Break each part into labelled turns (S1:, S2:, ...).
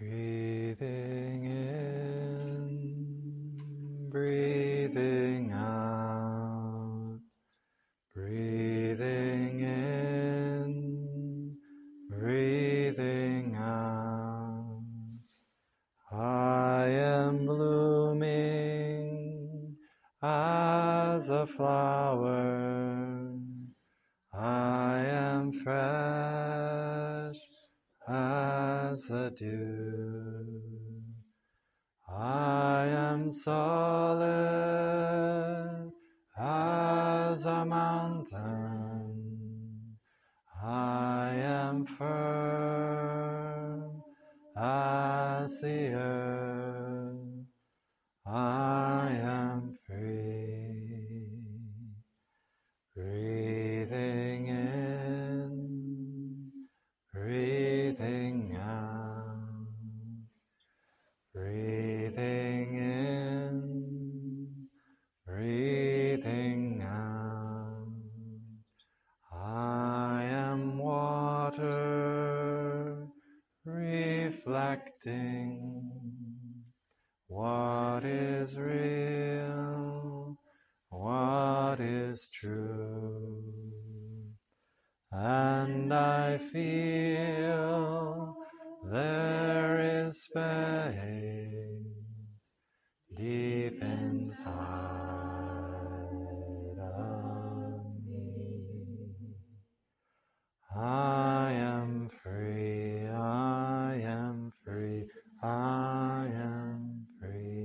S1: Breathing in, breathing out, breathing in, breathing out. I am blooming as a flower. I am fresh as the dew. I am solid as a mountain. I am firm as the earth. I am free. Breathing in, breathing out, breathing in, breathing out. I am water reflecting what is real, what is true. And I feel there is space deep inside of me. I am free, I am free, I am free.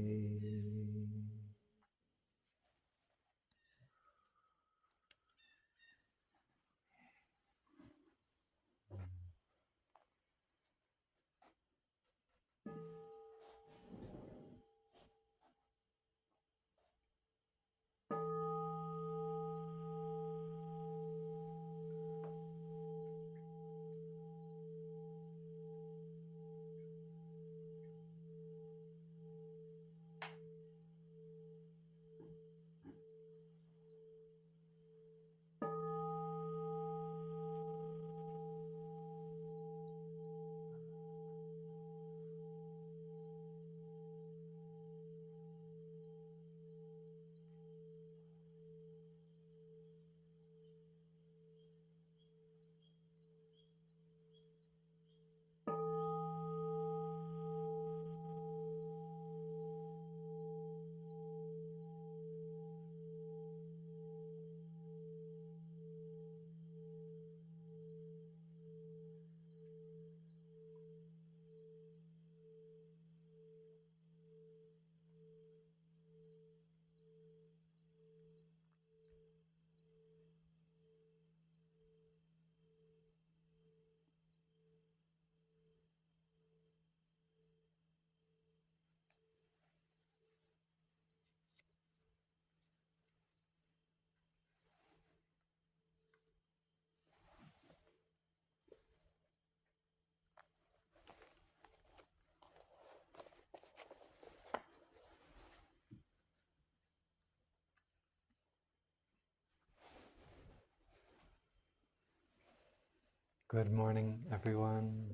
S1: Good morning, everyone.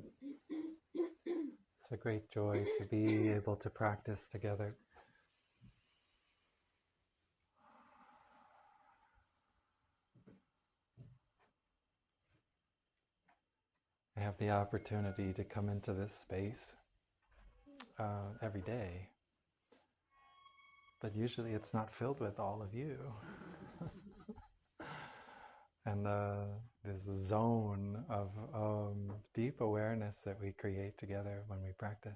S1: It's a great joy to be able to practice together. I have the opportunity to come into this space every day, but usually it's not filled with all of you. And this zone of deep awareness that we create together when we practice.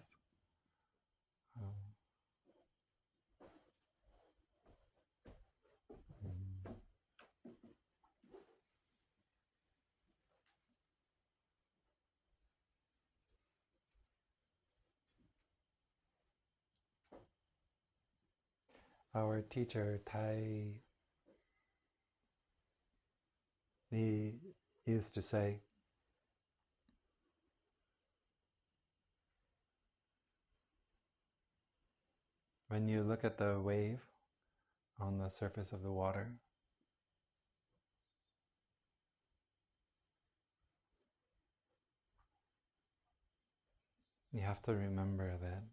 S1: Our teacher, Tai, he used to say, when you look at the wave on the surface of the water, You have to remember that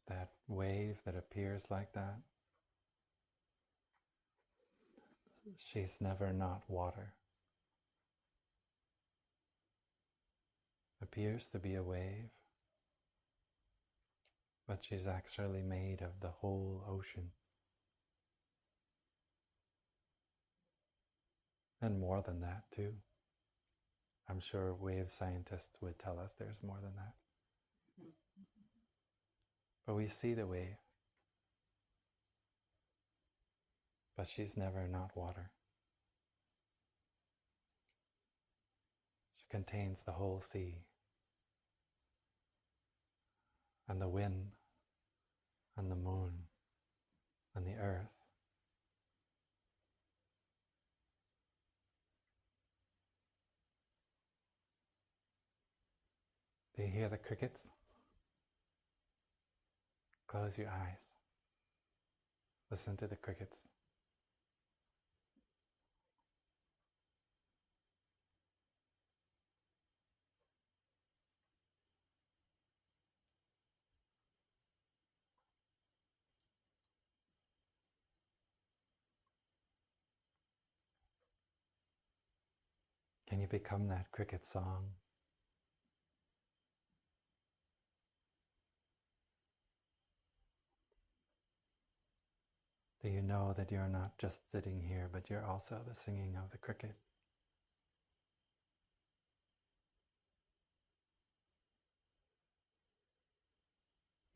S1: that wave that appears like that, she's never not water. Appears to be a wave, but she's actually made of the whole ocean. And more than that too. I'm sure wave scientists would tell us there's more than that. But we see the wave. But she's never not water. She contains the whole sea. And the wind, and the moon, and the earth. Do you hear the crickets? Close your eyes. Listen to the crickets. Can you become that cricket song? Do you know that you're not just sitting here, but you're also the singing of the cricket?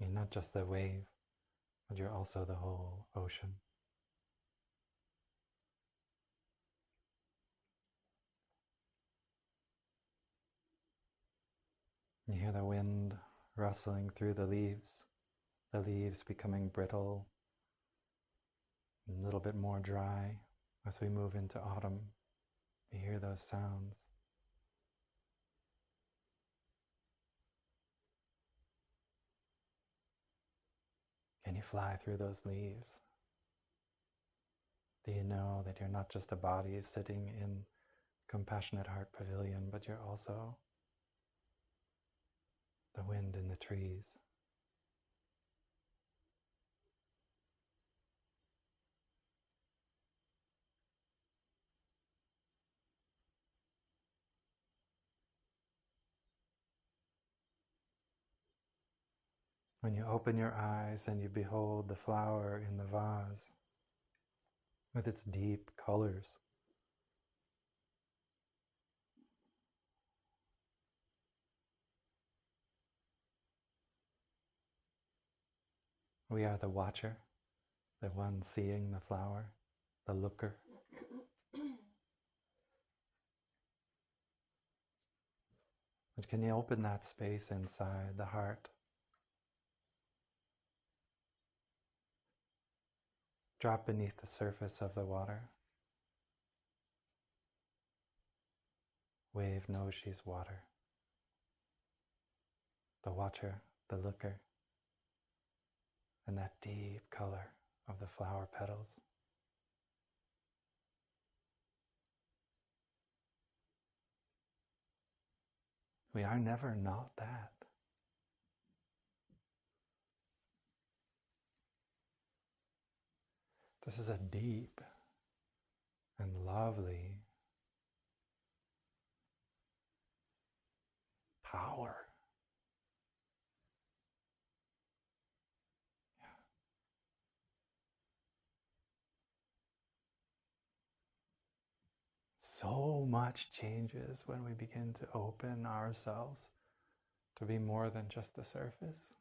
S1: You're not just the wave, but you're also the whole ocean. You hear the wind rustling through the leaves becoming brittle, and a little bit more dry as we move into autumn. You hear those sounds. Can you fly through those leaves? Do you know that you're not just a body sitting in Compassionate Heart Pavilion, but you're also the wind in the trees? When you open your eyes and you behold the flower in the vase with its deep colors, we are the watcher, the one seeing the flower, the looker. But can you open that space inside the heart? Drop beneath the surface of the water. Wave knows she's water. The watcher, the looker, and that deep color of the flower petals. We are never not that. This is a deep and lovely power. So much changes when we begin to open ourselves to be more than just the surface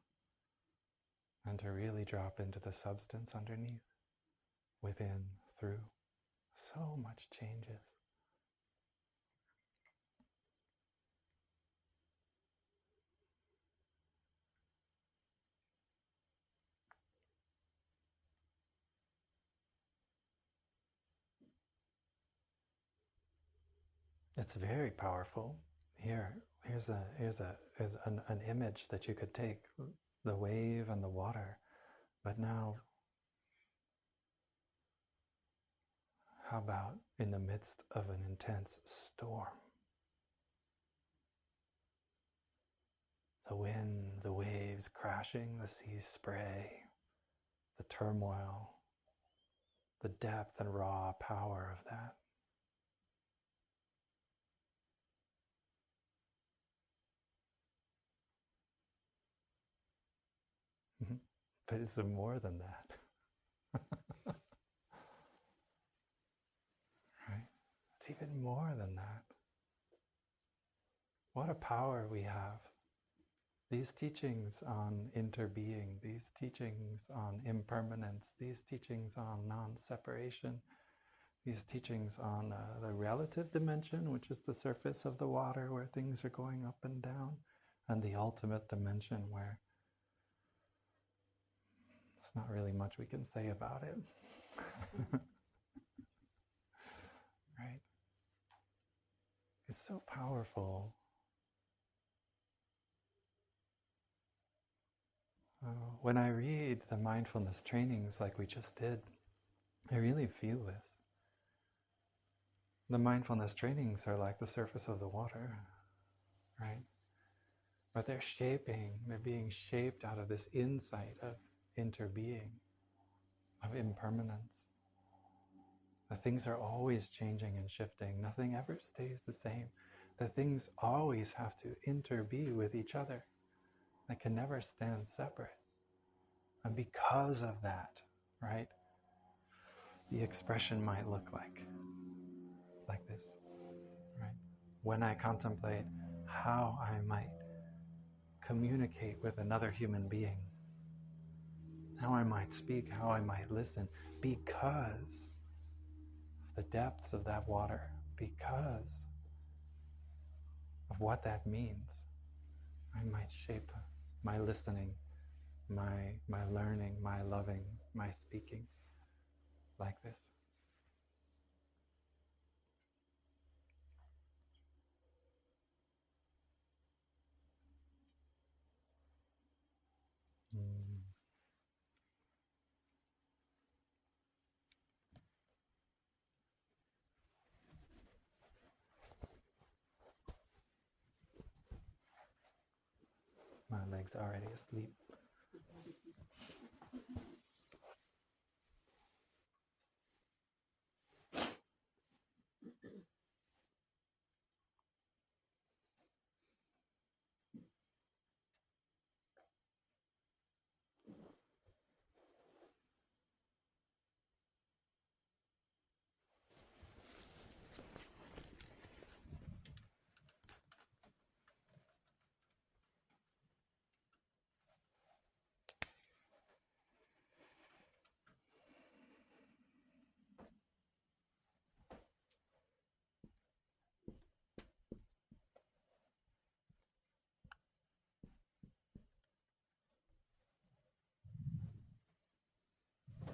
S1: and to really drop into the substance underneath, within, through. So much changes. It's very powerful. Here's an image that you could take, the wave and the water. But now, how about in the midst of an intense storm? The wind, the waves crashing, the sea spray, the turmoil, the depth and raw power of that. But it's more than that. Right? It's even more than that. What a power we have. These teachings on interbeing, these teachings on impermanence, these teachings on non-separation, these teachings on the relative dimension, which is the surface of the water where things are going up and down, and the ultimate dimension where there's not really much we can say about it. Right? It's so powerful. When I read the mindfulness trainings like we just did, I really feel this. The mindfulness trainings are like the surface of the water, right? But they're being shaped out of this insight of interbeing, of impermanence. The things are always changing and shifting. Nothing ever stays the same. The things always have to interbe with each other. They can never stand separate. And because of that, right, the expression might look like this, right? When I contemplate how I might communicate with another human being, how I might speak, how I might listen, because of the depths of that water, because of what that means, I might shape my listening, my learning, my loving, my speaking like this. My legs are already asleep.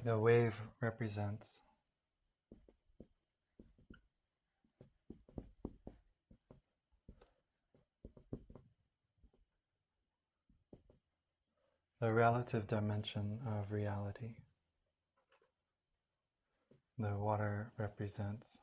S1: The wave represents the relative dimension of reality. The water represents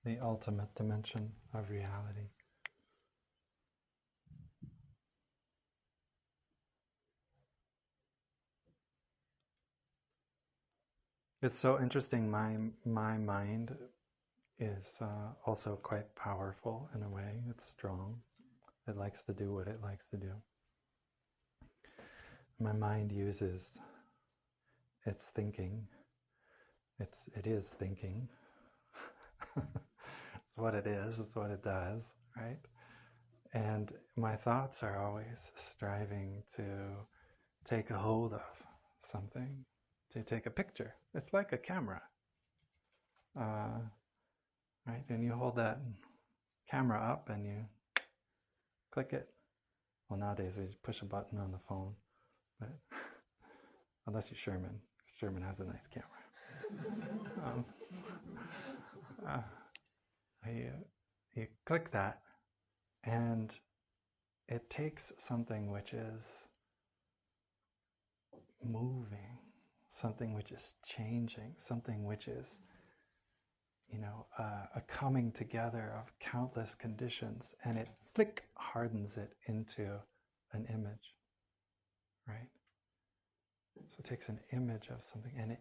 S1: the ultimate dimension of reality. It's so interesting. My mind is also quite powerful in a way. It's strong. It likes to do what it likes to do. My mind uses its thinking. It is thinking. It's what it is. It's what it does, right? And my thoughts are always striving to take a hold of something, to take a picture. It's like a camera, right? And you hold that camera up and you click it. Well, nowadays we just push a button on the phone, but unless you're Sherman. Sherman has a nice camera. You click that, and it takes something which is moving, something which is changing, something which is, a coming together of countless conditions, and it hardens it into an image, right? So it takes an image of something, and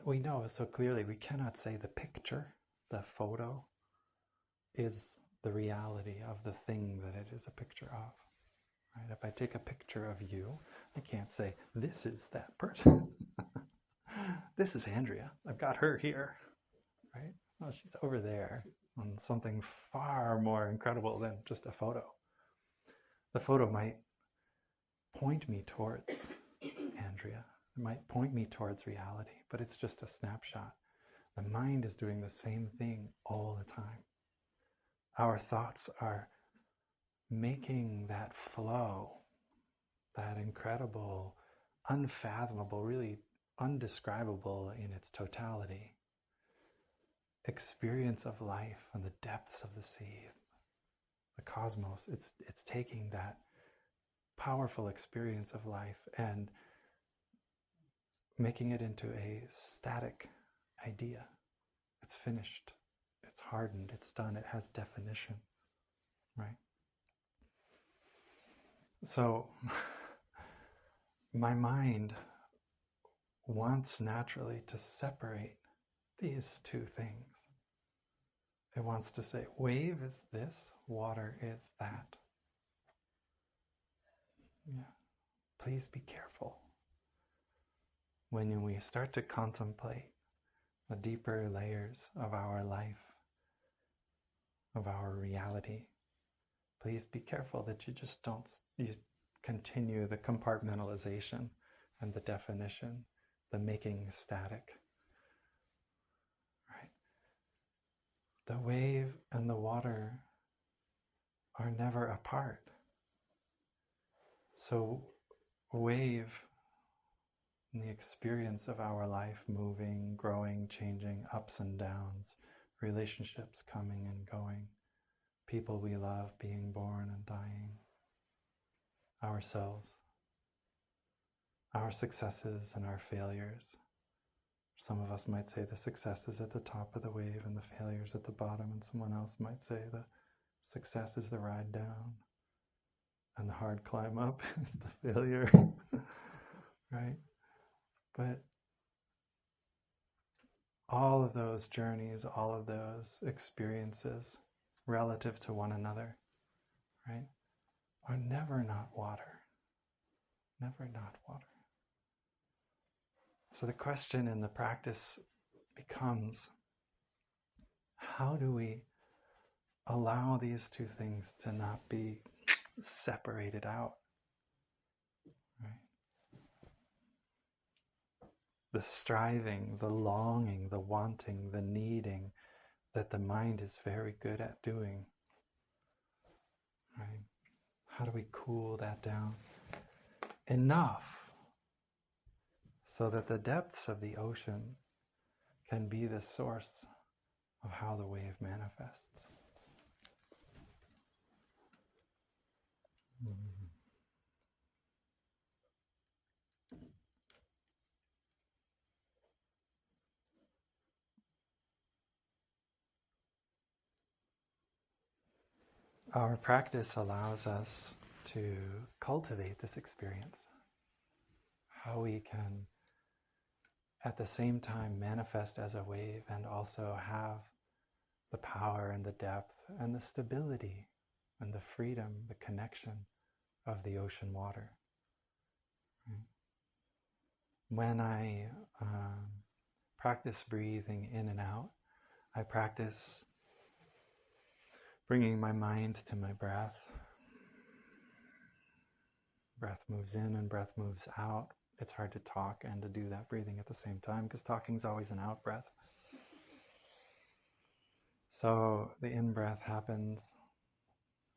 S1: we know so clearly we cannot say the picture, the photo, is the reality of the thing that it is a picture of. Right? If I take a picture of you, I can't say, this is that person. This is Andrea. I've got her here. Right? Well, she's over there on something far more incredible than just a photo. The photo might point me towards Andrea. It might point me towards reality, but it's just a snapshot. The mind is doing the same thing all the time. Our thoughts are making that flow, that incredible, unfathomable, really undescribable in its totality experience of life and the depths of the sea, the cosmos. It's taking that powerful experience of life and making it into a static idea. It's finished, it's hardened, it's done, it has definition, right? So my mind wants naturally to separate these two things. It wants to say, wave is this, water is that. Yeah. Please be careful. When we start to contemplate the deeper layers of our life, of our reality, please be careful that you just don't continue the compartmentalization and the definition, the making static. Right? The wave and the water are never apart. So wave, in the experience of our life, moving, growing, changing, ups and downs, relationships coming and going, people we love being born and dying, ourselves, our successes and our failures. Some of us might say the success is at the top of the wave and the failures at the bottom, and someone else might say the success is the ride down and the hard climb up is the failure, right? But all of those journeys, all of those experiences relative to one another, right, are never not water. Never not water. So the question in the practice becomes, how do we allow these two things to not be separated out? Right? The striving, the longing, the wanting, the needing that the mind is very good at doing. Right? How do we cool that down enough so that the depths of the ocean can be the source of how the wave manifests? Mm-hmm. Our practice allows us to cultivate this experience. How we can, at the same time, manifest as a wave and also have the power and the depth and the stability and the freedom, the connection of the ocean water. When I practice breathing in and out, I practice bringing my mind to my breath. Breath moves in and breath moves out. It's hard to talk and to do that breathing at the same time because talking is always an out breath. So the in-breath happens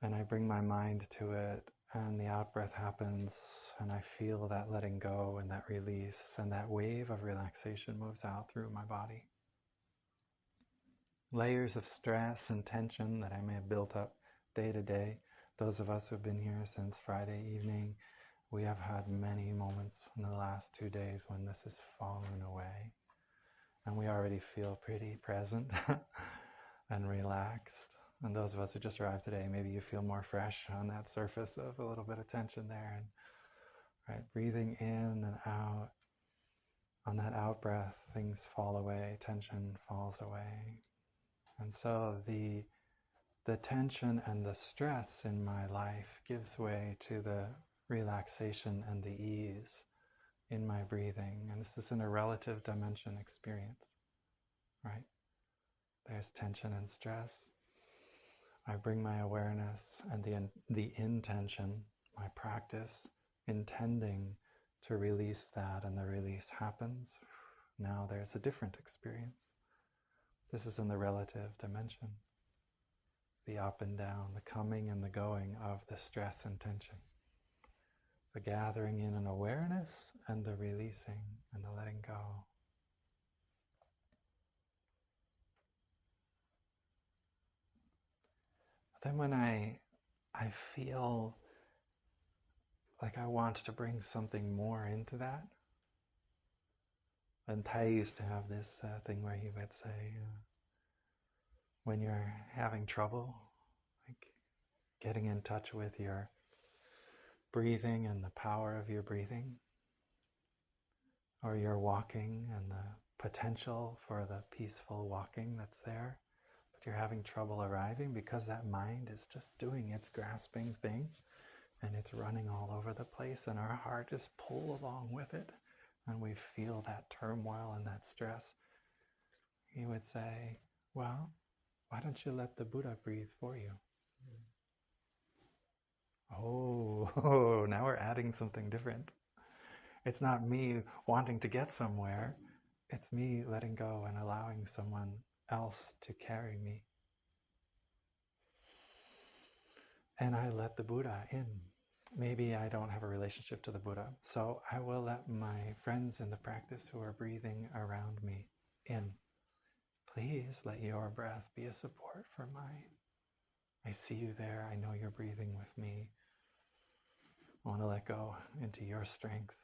S1: and I bring my mind to it, and the out-breath happens and I feel that letting go and that release, and that wave of relaxation moves out through my body. Layers of stress and tension that I may have built up day to day. Those of us who have been here since Friday evening We have had many moments in the last 2 days when this has fallen away, and we already feel pretty present and relaxed. And those of us who just arrived today, maybe you feel more fresh on that surface of a little bit of tension there. And right, breathing in and out. On that out breath, things fall away, tension falls away. And so the tension and the stress in my life gives way to the relaxation and the ease in my breathing. And this is in a relative dimension experience, right? There's tension and stress. I bring my awareness and the intention, my practice, intending to release that, and the release happens. Now there's a different experience. This is in the relative dimension. The up and down, the coming and the going of the stress and tension. The gathering in an awareness and the releasing and the letting go. But then when I feel like I want to bring something more into that, and Tai used to have this thing where he would say, when you're having trouble, like getting in touch with your breathing and the power of your breathing, or your walking and the potential for the peaceful walking that's there, but you're having trouble arriving because that mind is just doing its grasping thing, and it's running all over the place, and our heart is pulled along with it, and we feel that turmoil and that stress. He would say, well, why don't you let the Buddha breathe for you? Oh, now we're adding something different. It's not me wanting to get somewhere. It's me letting go and allowing someone else to carry me. And I let the Buddha in. Maybe I don't have a relationship to the Buddha, so I will let my friends in the practice who are breathing around me in. Please let your breath be a support for mine. I see you there. I know you're breathing with me. I want to let go into your strength,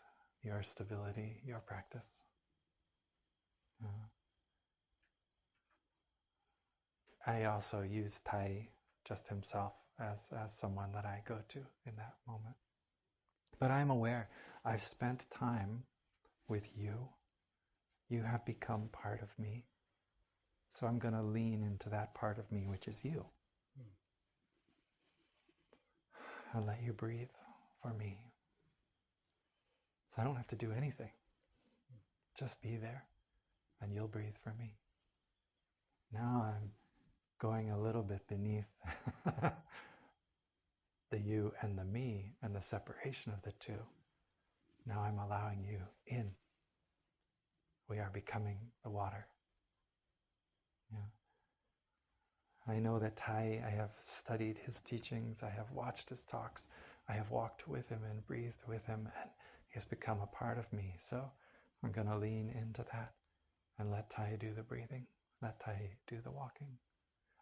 S1: your stability, your practice. I also use Tai, just himself, as someone that I go to in that moment. But I'm aware I've spent time with you. You have become part of me. So I'm going to lean into that part of me, which is you. And let you breathe for me. So I don't have to do anything. Just be there, and you'll breathe for me. Now I'm going a little bit beneath the you and the me and the separation of the two. Now I'm allowing you in. We are becoming the water. Yeah. I know that Tai, I have studied his teachings, I have watched his talks, I have walked with him and breathed with him, and he has become a part of me. So I'm going to lean into that and let Tai do the breathing, let Tai do the walking.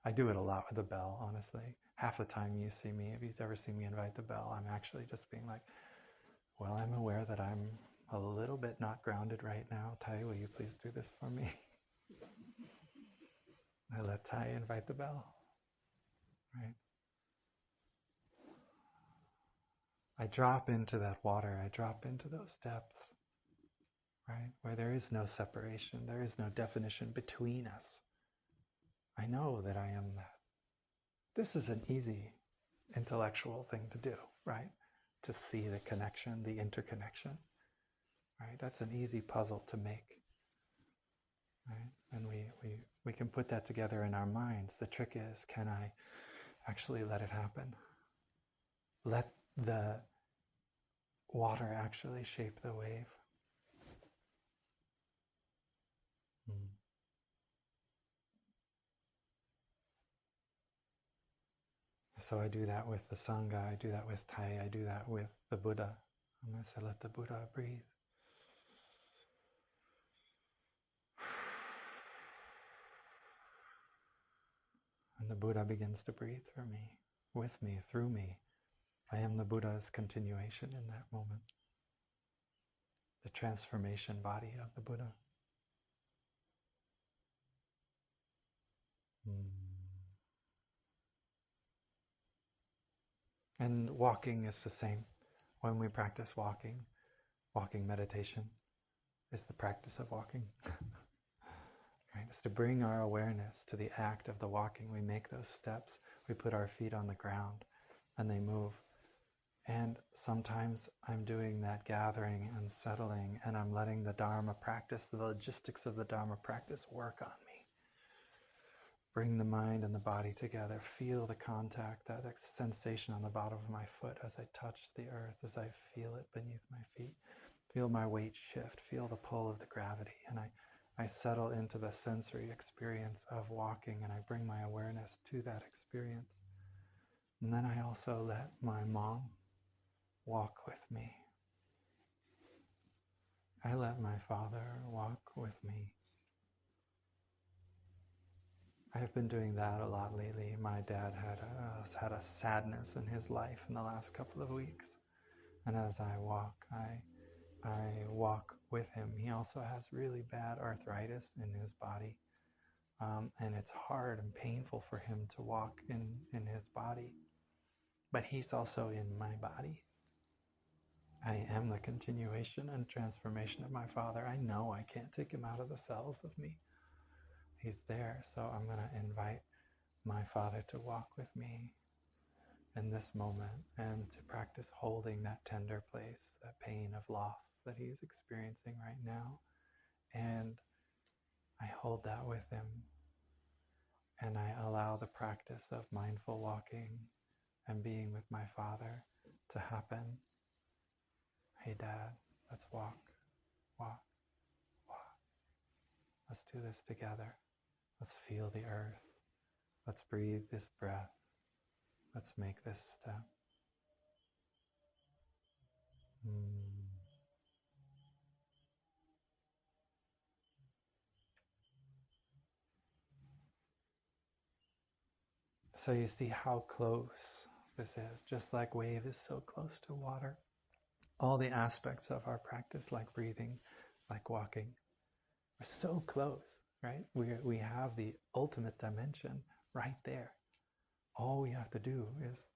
S1: I do it a lot with the bell, honestly. Half the time you see me, if you've ever seen me invite the bell, I'm actually just being like, well, I'm aware that I'm a little bit not grounded right now. Tai, will you please do this for me? I let Tai invite the bell, right? I drop into that water, I drop into those depths, right? Where there is no separation, there is no definition between us. I know that I am that. This is an easy intellectual thing to do, right? To see the connection, the interconnection, right? That's an easy puzzle to make, right? And we can put that together in our minds. The trick is, can I actually let it happen? Let the water actually shape the wave. So I do that with the Sangha, I do that with Tai, I do that with the Buddha. I'm going to say, let the Buddha breathe. And the Buddha begins to breathe for me, with me, through me. I am the Buddha's continuation in that moment. The transformation body of the Buddha. And walking is the same. When we practice walking meditation is the practice of walking. Right? It's to bring our awareness to the act of the walking. We make those steps, we put our feet on the ground, and they move. And sometimes I'm doing that gathering and settling, and I'm letting the Dharma practice, the logistics of the Dharma practice work on me. Bring the mind and the body together. Feel the contact, that sensation on the bottom of my foot as I touch the earth, as I feel it beneath my feet. Feel my weight shift. Feel the pull of the gravity. And I settle into the sensory experience of walking, and I bring my awareness to that experience. And then I also let my mom walk with me. I let my father walk with me. I've been doing that a lot lately. My dad had a sadness in his life in the last couple of weeks. And as I walk, I walk with him. He also has really bad arthritis in his body. And it's hard and painful for him to walk in his body. But he's also in my body. I am the continuation and transformation of my father. I know I can't take him out of the cells of me. He's there, so I'm going to invite my father to walk with me in this moment and to practice holding that tender place, that pain of loss that he's experiencing right now. And I hold that with him, and I allow the practice of mindful walking and being with my father to happen. Hey, Dad, let's walk, walk, walk. Let's do this together. Let's feel the earth. Let's breathe this breath. Let's make this step. So you see how close this is. Just like wave is so close to water. All the aspects of our practice, like breathing, like walking, are so close, right? We have the ultimate dimension right there. All we have to do is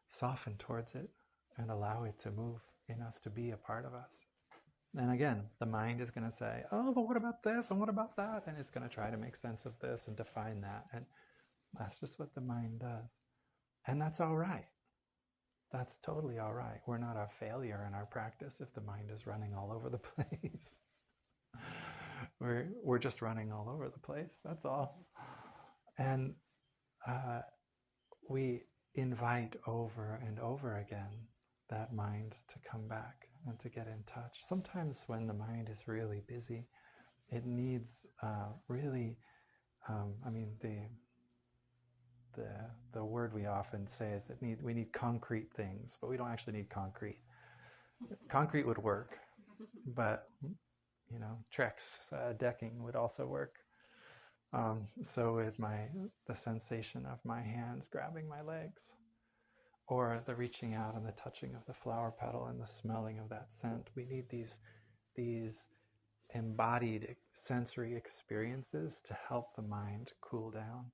S1: soften towards it and allow it to move in us, to be a part of us. And again, the mind is going to say, oh, but what about this and what about that? And it's going to try to make sense of this and define that. And that's just what the mind does. And that's all right. That's totally all right. We're not a failure in our practice if the mind is running all over the place. We're just running all over the place. That's all. And we invite over and over again that mind to come back and to get in touch. Sometimes when the mind is really busy, it needs the word we often say is that we need concrete things, but we don't actually need concrete. Concrete would work, but Trex decking would also work. So with the sensation of my hands grabbing my legs, or the reaching out and the touching of the flower petal and the smelling of that scent, we need these embodied sensory experiences to help the mind cool down.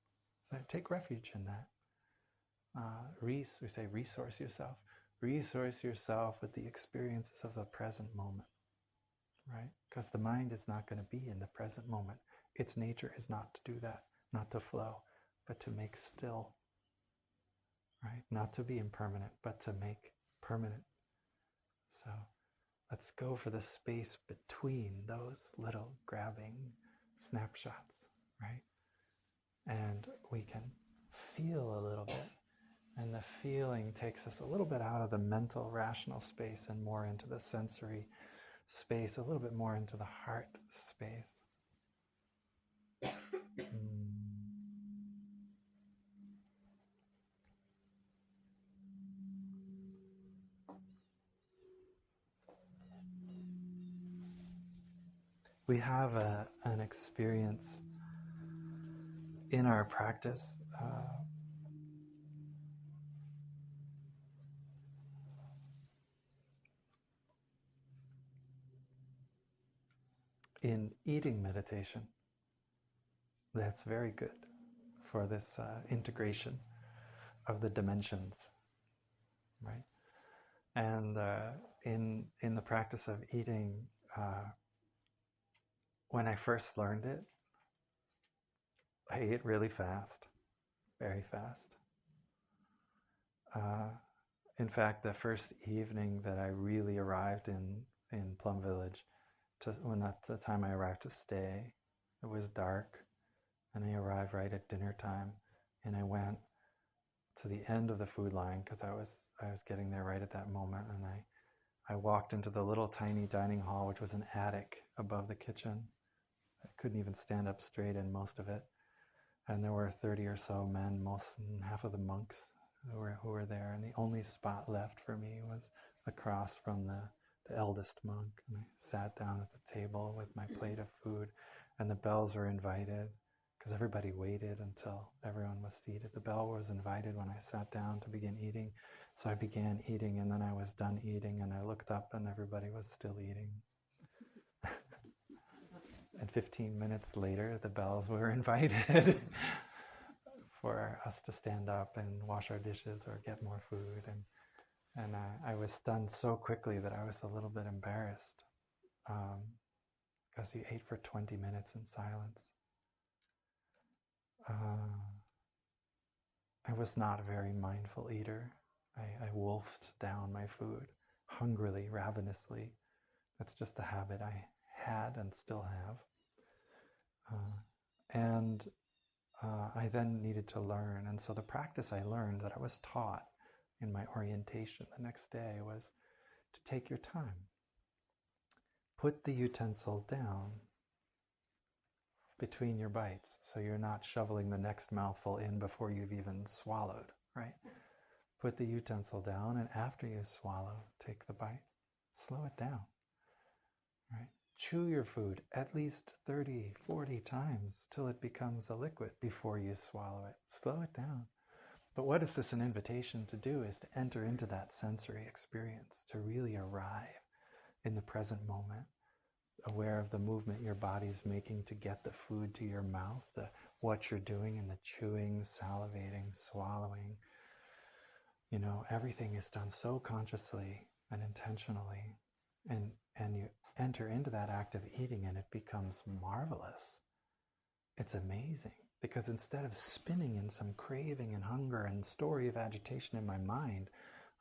S1: So take refuge in that. We say resource yourself. Resource yourself with the experiences of the present moment, right? Because the mind is not going to be in the present moment. Its nature is not to do that, not to flow, but to make still, right? Not to be impermanent, but to make permanent. So let's go for the space between those little grabbing snapshots, right? And we can feel a little bit. And the feeling takes us a little bit out of the mental, rational space and more into the sensory space, a little bit more into the heart space. We have an experience in our practice in eating meditation that's very good for this integration of the dimensions, right? And in the practice of eating, when I first learned it, I ate really fast, very fast. In fact, the first evening that I really arrived in Plum Village, when that's the time I arrived to stay, it was dark, and I arrived right at dinner time, and I went to the end of the food line because I was getting there right at that moment, and I walked into the little tiny dining hall, which was an attic above the kitchen. I couldn't even stand up straight in most of it, and there were 30 or so men, half of the monks who were there, and the only spot left for me was across from the eldest monk. And I sat down at the table with my plate of food, and the bells were invited because everybody waited until everyone was seated. The bell was invited when I sat down to begin eating, so I began eating, and then I was done eating, and I looked up, and everybody was still eating. And 15 minutes later, the bells were invited for us to stand up and wash our dishes or get more food. And I was done so quickly that I was a little bit embarrassed because you ate for 20 minutes in silence. I was not a very mindful eater. I wolfed down my food hungrily, ravenously. That's just the habit I had and still have. I then needed to learn. And so the practice I learned that I was taught in my orientation the next day was to take your time. Put the utensil down between your bites so you're not shoveling the next mouthful in before you've even swallowed, right? Put the utensil down, and after you swallow, take the bite. Slow it down, right? Chew your food at least 30, 40 times till it becomes a liquid before you swallow it. Slow it down. But what is this an invitation to do is to enter into that sensory experience, to really arrive in the present moment, aware of the movement your body's making to get the food to your mouth, what you're doing in the chewing, salivating, swallowing. You know, everything is done so consciously and intentionally, and you enter into that act of eating and it becomes marvelous. It's amazing, because instead of spinning in some craving and hunger and story of agitation in my mind,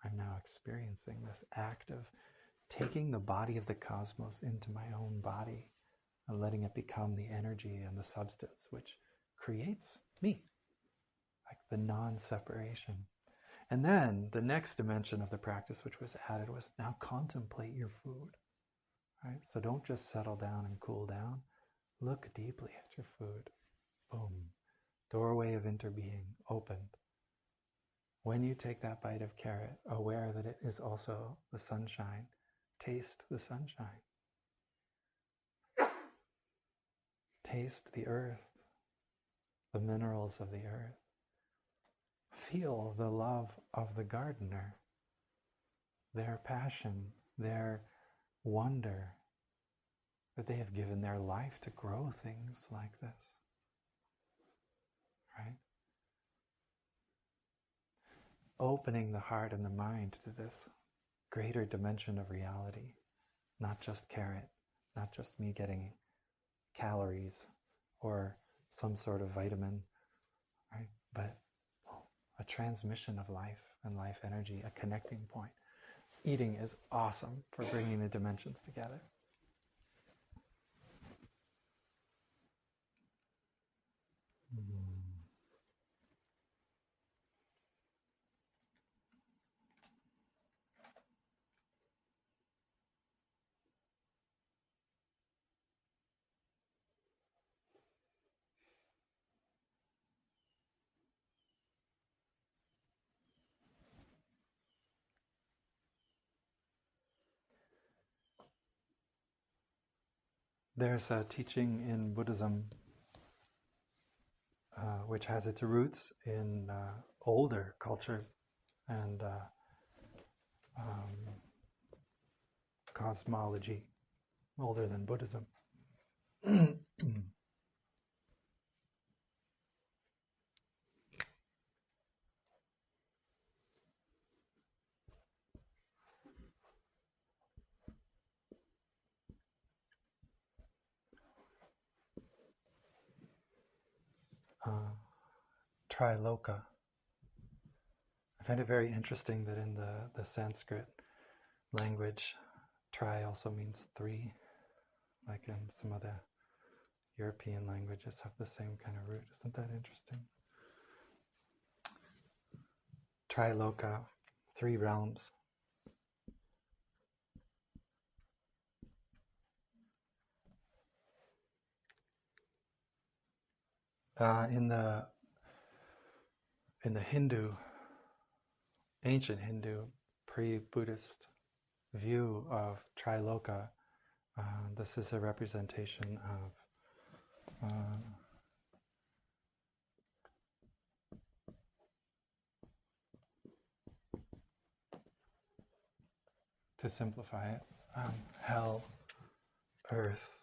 S1: I'm now experiencing this act of taking the body of the cosmos into my own body and letting it become the energy and the substance which creates me, like the non-separation. And then the next dimension of the practice which was added was now contemplate your food. Right? So don't just settle down and cool down. Look deeply at your food. Boom. Doorway of interbeing opened. When you take that bite of carrot, aware that it is also the sunshine. Taste the sunshine. Taste the earth, the minerals of the earth. Feel the love of the gardener, their passion, their wonder that they have given their life to grow things like this, right? Opening the heart and the mind to this greater dimension of reality, not just carrot, not just me getting calories or some sort of vitamin, right? But a transmission of life and life energy, a connecting point. Eating is awesome for bringing the dimensions together. There's a teaching in Buddhism which has its roots in older cultures and cosmology, older than Buddhism. Triloka. I find it very interesting that in the Sanskrit language, tri also means three, like in some of the European languages have the same kind of root. Isn't that interesting? Triloka, three realms. In the Hindu, ancient Hindu, pre-Buddhist view of Triloka, this is a representation of to simplify it, hell, earth,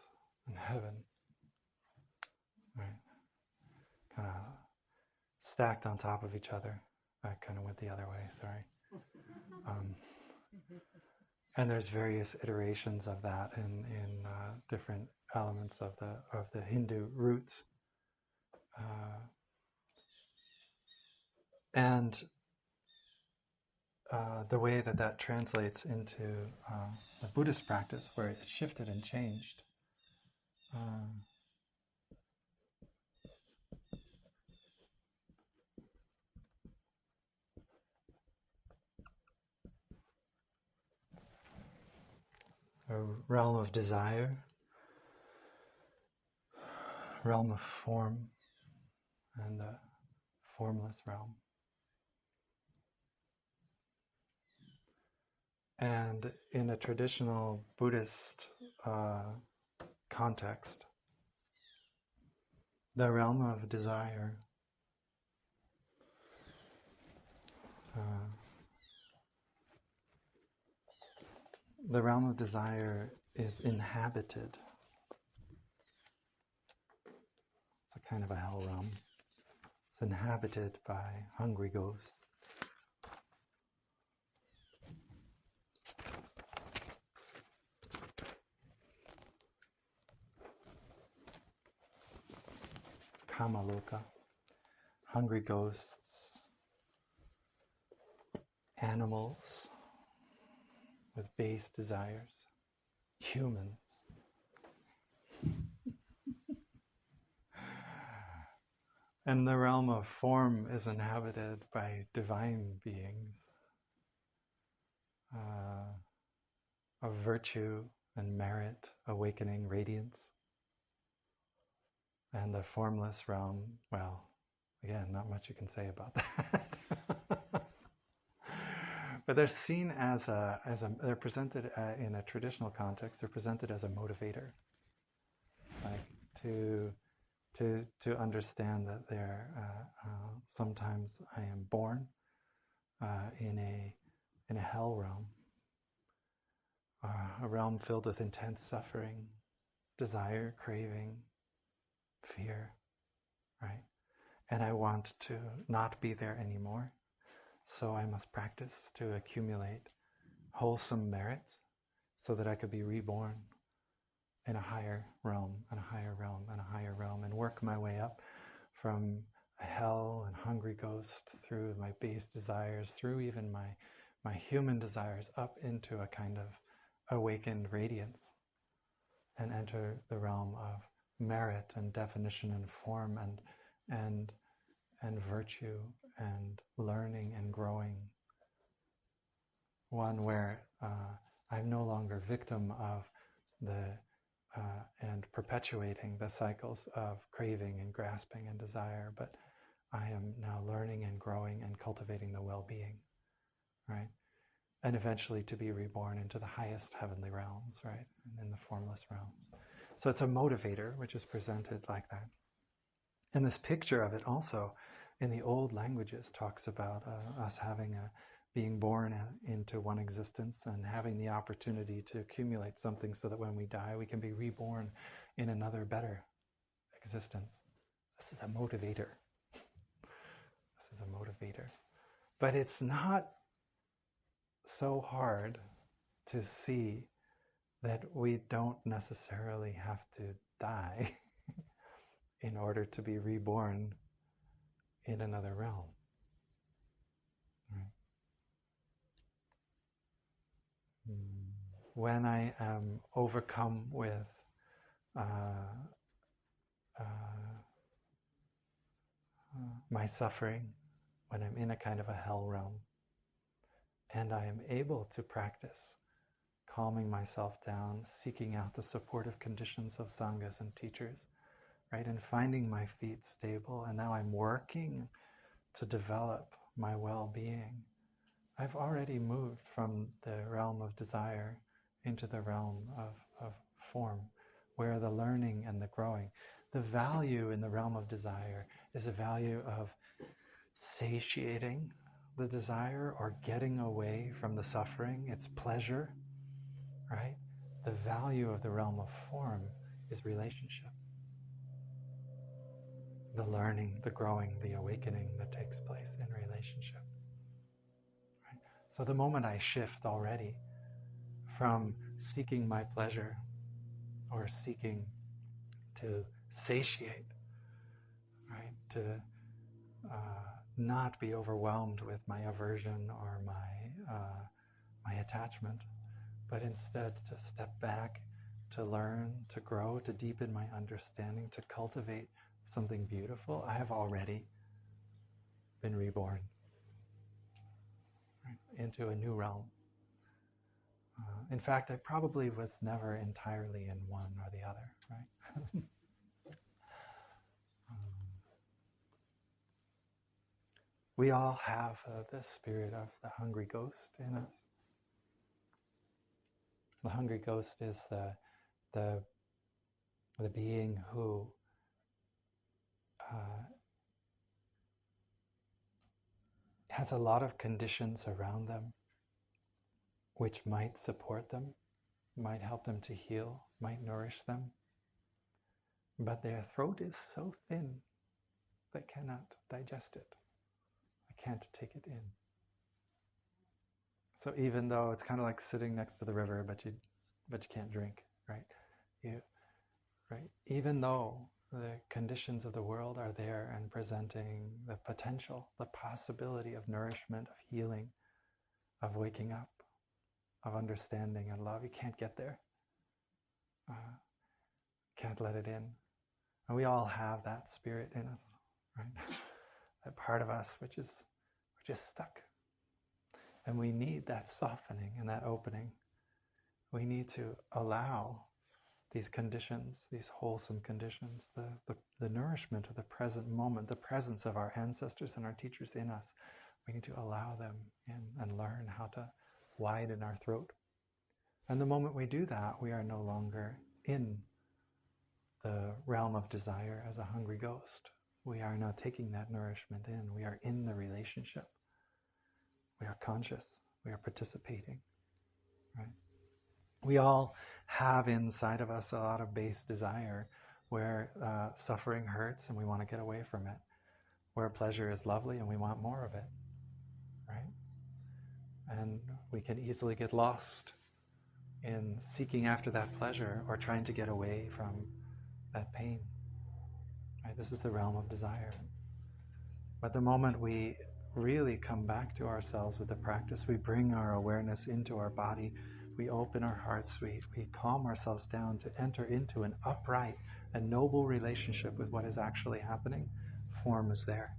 S1: and heaven. Right? Kind of stacked on top of each other. I kind of went the other way, sorry. And there's various iterations of that in different elements of the Hindu roots. And the way that translates into the Buddhist practice, where it shifted and changed. A realm of desire, realm of form, and a formless realm. And in a traditional Buddhist context, the realm of desire is inhabited. It's a kind of a hell realm. It's inhabited by hungry ghosts. Kamaloka, hungry ghosts, animals with base desires, humans. And the realm of form is inhabited by divine beings of virtue and merit, awakening radiance. And the formless realm, well, again, not much you can say about that. But they're seen they're presented in a traditional context, they're presented as a motivator. Like to understand that they're, sometimes I am born in a hell realm, a realm filled with intense suffering, desire, craving, fear, right? And I want to not be there anymore, so I must practice to accumulate wholesome merits so that I could be reborn in a higher realm, and a higher realm, and a higher realm, and work my way up from a hell and hungry ghost through my base desires, through even my human desires, up into a kind of awakened radiance, and enter the realm of merit and definition and form and virtue and learning and growing. One where I'm no longer victim of and perpetuating the cycles of craving and grasping and desire, but I am now learning and growing and cultivating the well-being, right? And eventually to be reborn into the highest heavenly realms, right? And in the formless realms. So it's a motivator, which is presented like that. And this picture of it also in the old languages talks about us having being born into one existence and having the opportunity to accumulate something so that when we die, we can be reborn in another better existence. This is a motivator. This is a motivator. But it's not so hard to see that we don't necessarily have to die in order to be reborn in another realm. Right? When I am overcome with my suffering, when I'm in a kind of a hell realm, and I am able to practice calming myself down, seeking out the supportive conditions of sanghas and teachers, right, and finding my feet stable, and now I'm working to develop my well-being, I've already moved from the realm of desire into the realm of form, where the learning and the growing, the value in the realm of desire is a value of satiating the desire or getting away from the suffering. It's pleasure, right? The value of the realm of form is relationship. The learning, the growing, the awakening that takes place in relationship. Right? So the moment I shift already from seeking my pleasure or seeking to satiate, right? To not be overwhelmed with my aversion or my attachment, but instead to step back, to learn, to grow, to deepen my understanding, to cultivate something beautiful, I have already been reborn, right, into a new realm. In fact, I probably was never entirely in one or the other, right? We all have the spirit of the hungry ghost in us. The hungry ghost is the being who has a lot of conditions around them which might support them, might help them to heal, might nourish them. But their throat is so thin they cannot digest it. They can't take it in. So even though it's kind of like sitting next to the river, but you can't drink, right? Right? Even though the conditions of the world are there and presenting the potential, the possibility of nourishment, of healing, of waking up, of understanding and love, you can't get there. Can't let it in. And we all have that spirit in us, right? That part of us which is stuck. And we need that softening and that opening. We need to allow these conditions, these wholesome conditions, the nourishment of the present moment, the presence of our ancestors and our teachers in us. We need to allow them in and learn how to widen our throat. And the moment we do that, we are no longer in the realm of desire as a hungry ghost. We are now taking that nourishment in. We are in the relationship. We are conscious. We are participating. Right? We all have inside of us a lot of base desire where suffering hurts and we want to get away from it, where pleasure is lovely and we want more of it. Right? And we can easily get lost in seeking after that pleasure or trying to get away from that pain. Right? This is the realm of desire. But the moment we really come back to ourselves with the practice, we bring our awareness into our body, we open our hearts, we calm ourselves down to enter into an upright and noble relationship with what is actually happening, form is there.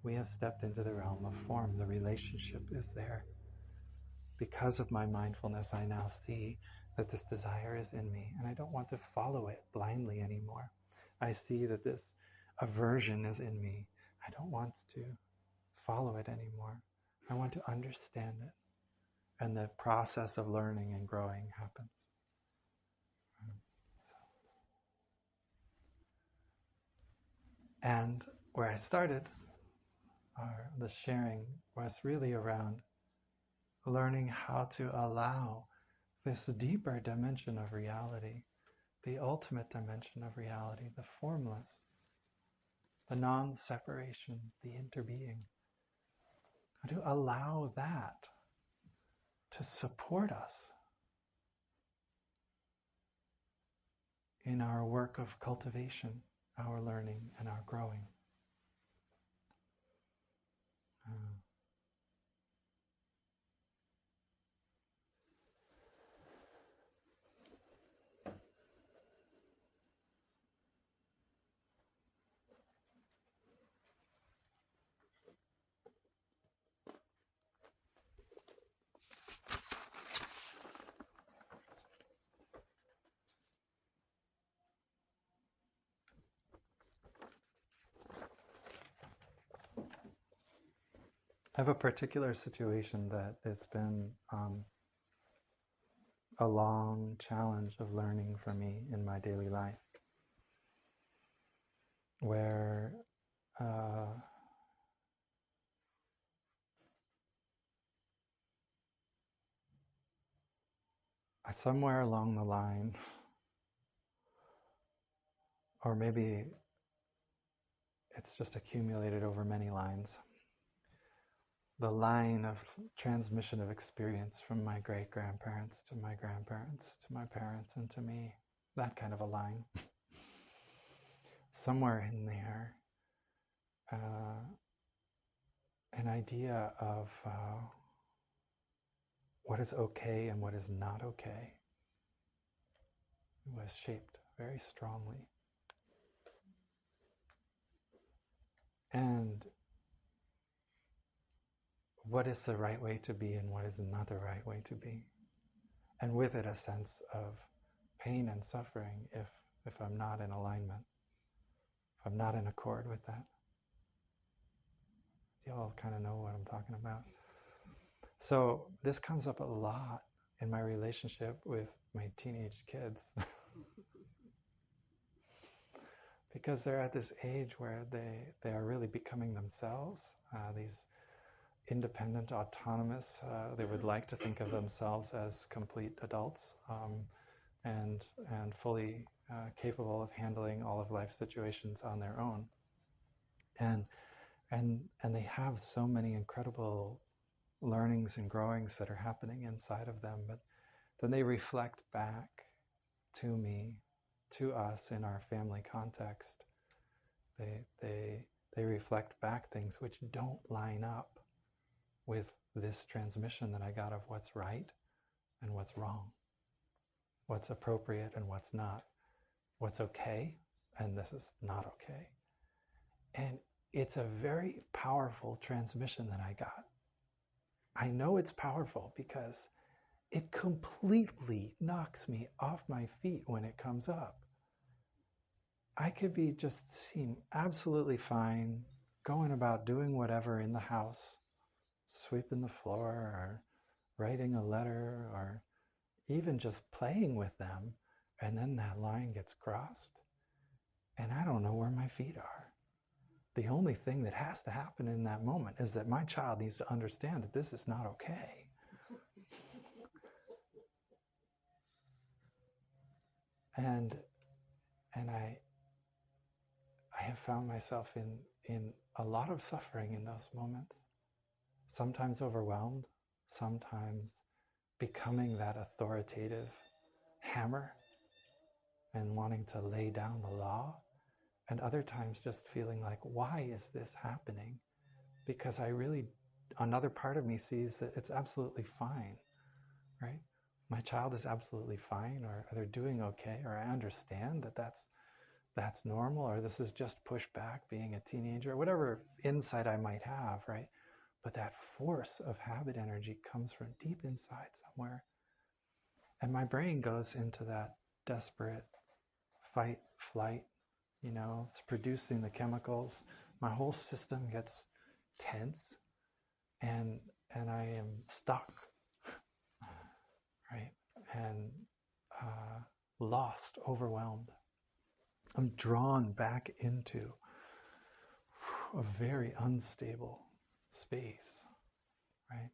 S1: We have stepped into the realm of form. The relationship is there. Because of my mindfulness, I now see that this desire is in me, and I don't want to follow it blindly anymore. I see that this aversion is in me. I don't want to follow it anymore. I want to understand it. And the process of learning and growing happens. And where I started, this sharing was really around learning how to allow this deeper dimension of reality, the ultimate dimension of reality, the formless, the non-separation, the interbeing. To allow that to support us in our work of cultivation, our learning, and our growing. I have a particular situation that it's been a long challenge of learning for me in my daily life, where somewhere along the line, or maybe it's just accumulated over many lines, the line of transmission of experience from my great-grandparents to my grandparents to my parents and to me, that kind of a line. Somewhere in there, an idea of what is okay and what is not okay was shaped very strongly. And what is the right way to be and what is not the right way to be. And with it a sense of pain and suffering if I'm not in alignment, if I'm not in accord with that. You all kind of know what I'm talking about. So this comes up a lot in my relationship with my teenage kids. Because they're at this age where they are really becoming themselves, these independent, autonomous, they would like to think of themselves as complete adults and fully capable of handling all of life's situations on their own. And they have so many incredible learnings and growings that are happening inside of them, but then they reflect back to me, to us in our family context. They reflect back things which don't line up with this transmission that I got of what's right and what's wrong, what's appropriate and what's not, what's okay and this is not okay. And it's a very powerful transmission that I got. I know it's powerful because it completely knocks me off my feet when it comes up. I could be just seem absolutely fine, going about doing whatever in the house, sweeping the floor or writing a letter or even just playing with them, and then that line gets crossed and I don't know where my feet are. The only thing that has to happen in that moment is that my child needs to understand that this is not okay. And I have found myself in a lot of suffering in those moments, sometimes overwhelmed, sometimes becoming that authoritative hammer and wanting to lay down the law, and other times just feeling like, why is this happening? Because I really, another part of me sees that it's absolutely fine, right? My child is absolutely fine, or they're doing okay, or I understand that that's normal, or this is just pushback being a teenager, or whatever insight I might have, right? But that force of habit energy comes from deep inside somewhere. And my brain goes into that desperate fight, flight, it's producing the chemicals. My whole system gets tense and I am stuck, right? And lost, overwhelmed. I'm drawn back into a very unstable space, right?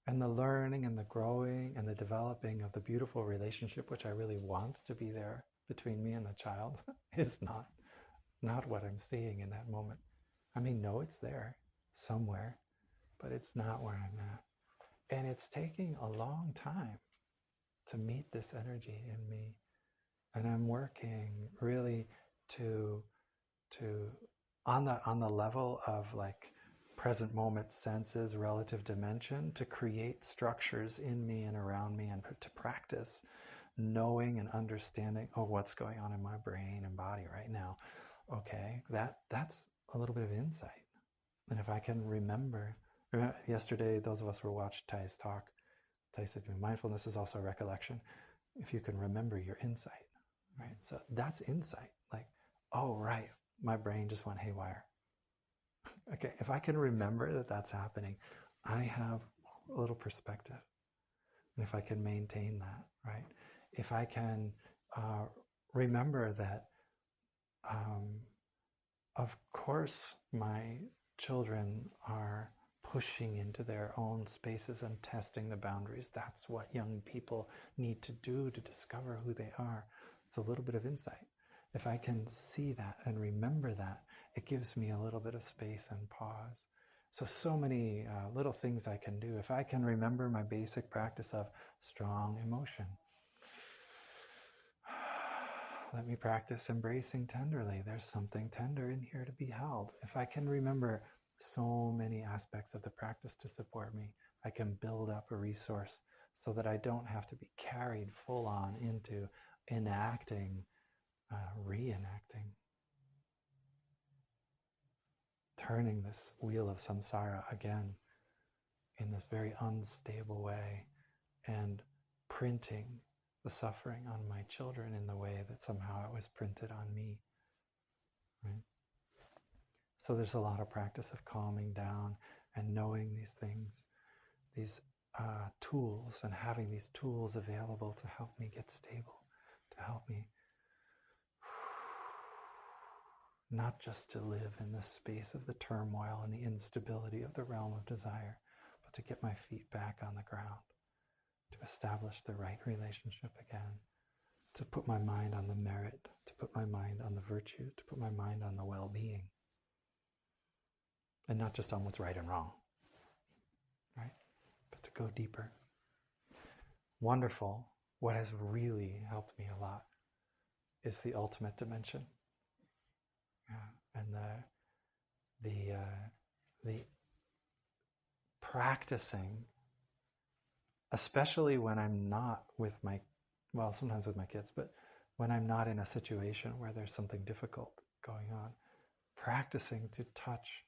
S1: And the learning and the growing and the developing of the beautiful relationship, which I really want to be there between me and the child, is not what I'm seeing in that moment. I mean, no, it's there somewhere, but it's not where I'm at. And it's taking a long time to meet this energy in me. And I'm working really to on the level of like present moment senses, relative dimension, to create structures in me and around me, and to practice knowing and understanding, oh, what's going on in my brain and body right now. Okay, that's a little bit of insight. And if I can remember yesterday, those of us who watched Ty's talk, Ty said, mindfulness is also recollection. If you can remember your insight, right? So that's insight. Like, oh, right, my brain just went haywire. Okay, if I can remember that that's happening, I have a little perspective. And if I can maintain that, right? If I can remember that, of course, my children are pushing into their own spaces and testing the boundaries. That's what young people need to do to discover who they are. It's a little bit of insight. If I can see that and remember that, it gives me a little bit of space and pause. So many little things I can do. If I can remember my basic practice of strong emotion, let me practice embracing tenderly. There's something tender in here to be held. If I can remember so many aspects of the practice to support me, I can build up a resource so that I don't have to be carried full on into enacting, reenacting, turning this wheel of samsara again in this very unstable way, and printing the suffering on my children in the way that somehow it was printed on me. Right? So there's a lot of practice of calming down and knowing these things, these tools, and having these tools available to help me get stable, to help me not just to live in the space of the turmoil and the instability of the realm of desire, but to get my feet back on the ground, to establish the right relationship again, to put my mind on the merit, to put my mind on the virtue, to put my mind on the well-being, and not just on what's right and wrong, right? But to go deeper. Wonderful. What has really helped me a lot is the ultimate dimension. And the practicing, especially when I'm not with my, well, sometimes with my kids, but when I'm not in a situation where there's something difficult going on, practicing to touch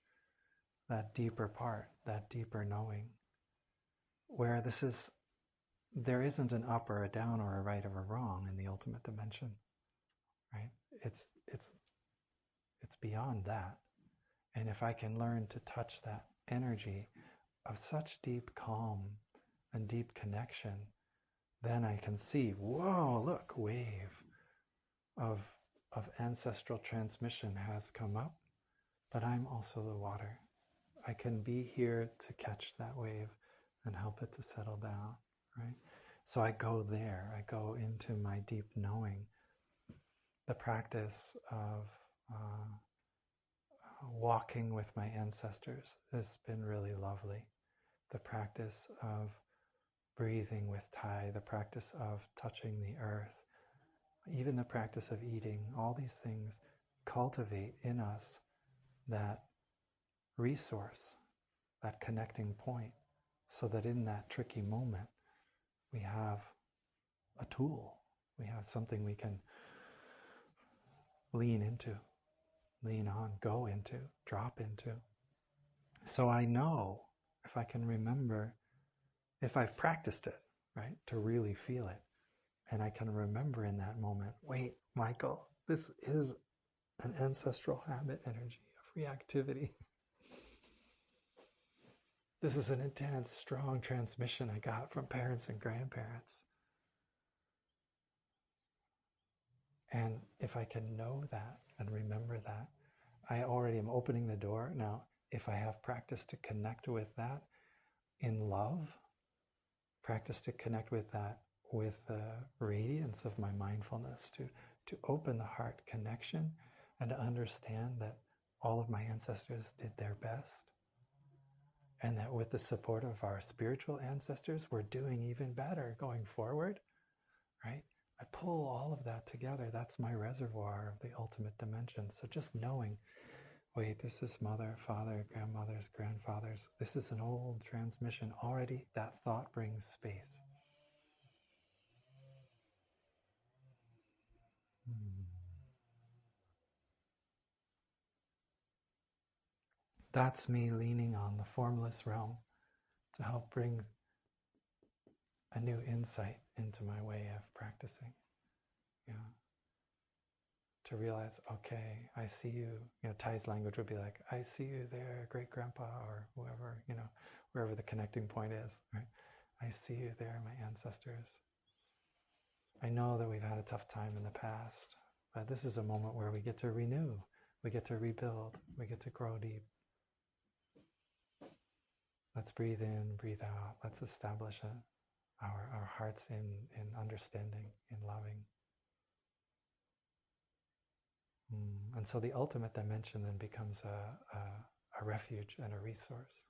S1: that deeper part, that deeper knowing, where there isn't an up or a down or a right or a wrong in the ultimate dimension, right? It's beyond that. And if I can learn to touch that energy of such deep calm and deep connection, then I can see, whoa, look, wave of ancestral transmission has come up, but I'm also the water. I can be here to catch that wave and help it to settle down, right? So I go there, I go into my deep knowing. The practice of walking with my ancestors has been really lovely. The practice of breathing with Thai, the practice of touching the earth, even the practice of eating, all these things cultivate in us that resource, that connecting point, so that in that tricky moment we have a tool, we have something we can lean into, lean on, go into, drop into. So I know, if I can remember, if I've practiced it, right, to really feel it, and I can remember in that moment, wait, Michael, this is an ancestral habit energy of reactivity. This is an intense, strong transmission I got from parents and grandparents. And if I can know that and remember that, I already am opening the door. Now, if I have practice to connect with that in love, practice to connect with that, with the radiance of my mindfulness, to open the heart connection and to understand that all of my ancestors did their best, and that with the support of our spiritual ancestors, we're doing even better going forward, right? I pull all of that together. That's my reservoir of the ultimate dimension. So just knowing, wait, this is mother, father, grandmothers, grandfathers. This is an old transmission. Already that thought brings space. That's me leaning on the formless realm to help bring a new insight into my way of practicing. Yeah. To realize, okay, I see you. Thai's language would be like, I see you there, great grandpa, or whoever, wherever the connecting point is, right? I see you there, my ancestors. I know that we've had a tough time in the past, but this is a moment where we get to renew, we get to rebuild, we get to grow deep. Let's breathe in, breathe out. Let's establish our hearts in understanding, in loving. And so the ultimate dimension then becomes a refuge and a resource.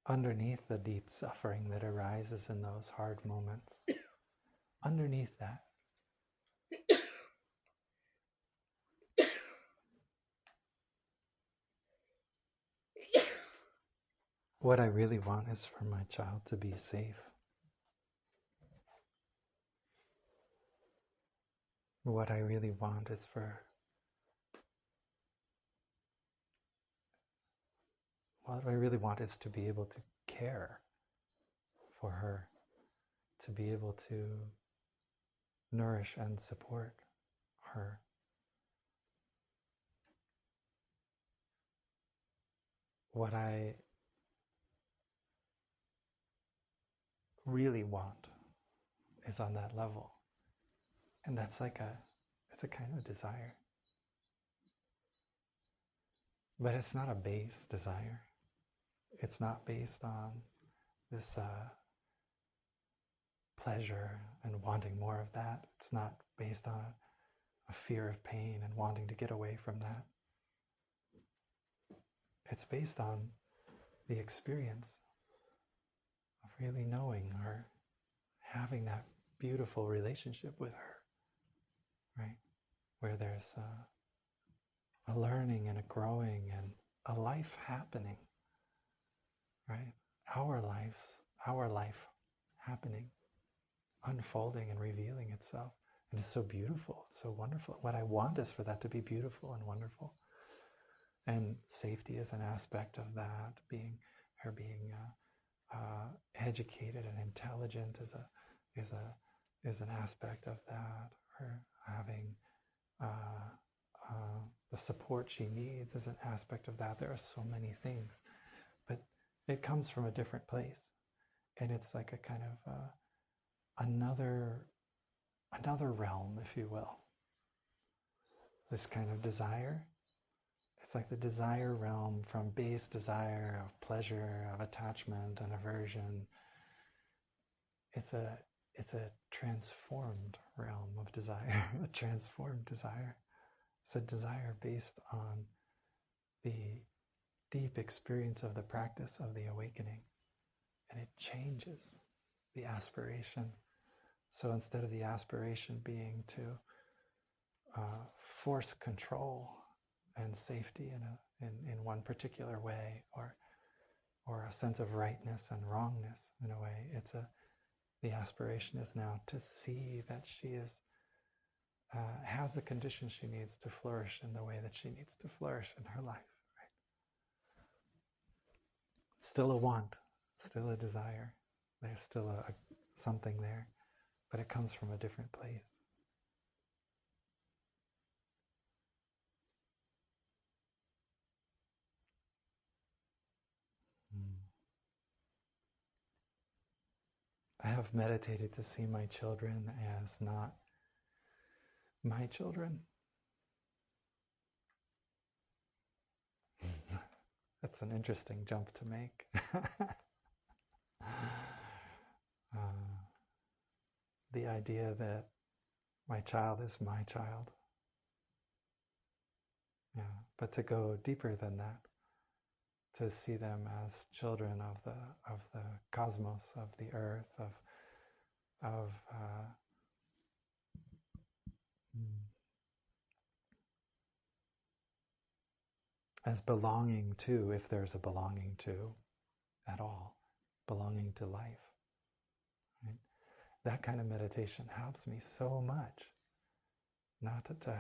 S1: Underneath the deep suffering that arises in those hard moments, underneath that, what I really want is for my child to be safe. What I really want is to be able to care for her, to be able to nourish and support her. What I really want is on that level. And that's it's a kind of desire. But it's not a base desire. It's not based on this pleasure and wanting more of that. It's not based on a fear of pain and wanting to get away from that. It's based on the experience of really knowing her, having that beautiful relationship with her, right? Where there's a learning and a growing and a life happening, right? Our life happening, unfolding and revealing itself. And it's so beautiful, so wonderful. What I want is for that to be beautiful and wonderful. And safety is an aspect of that. Her being educated and intelligent is an aspect of that. Her having the support she needs is an aspect of that. There are so many things, but it comes from a different place, and it's like a kind of another realm, if you will. This kind of desire. It's like the desire realm from base desire of pleasure, of attachment and aversion. It's a transformed realm of desire, a transformed desire. It's a desire based on the deep experience of the practice of the awakening. And it changes the aspiration. So instead of the aspiration being to force control and safety in one particular way, or or a sense of rightness and wrongness in a way. The aspiration is now to see that she is has the conditions she needs to flourish in the way that she needs to flourish in her life. Right? Still a want, still a desire. There's still something there, but it comes from a different place. I have meditated to see my children as not my children. That's an interesting jump to make. The idea that my child is my child. Yeah, but to go deeper than that, to see them as children of the cosmos, of the earth, as belonging to, if there's a belonging to at all, belonging to life. Right? That kind of meditation helps me so much. Not to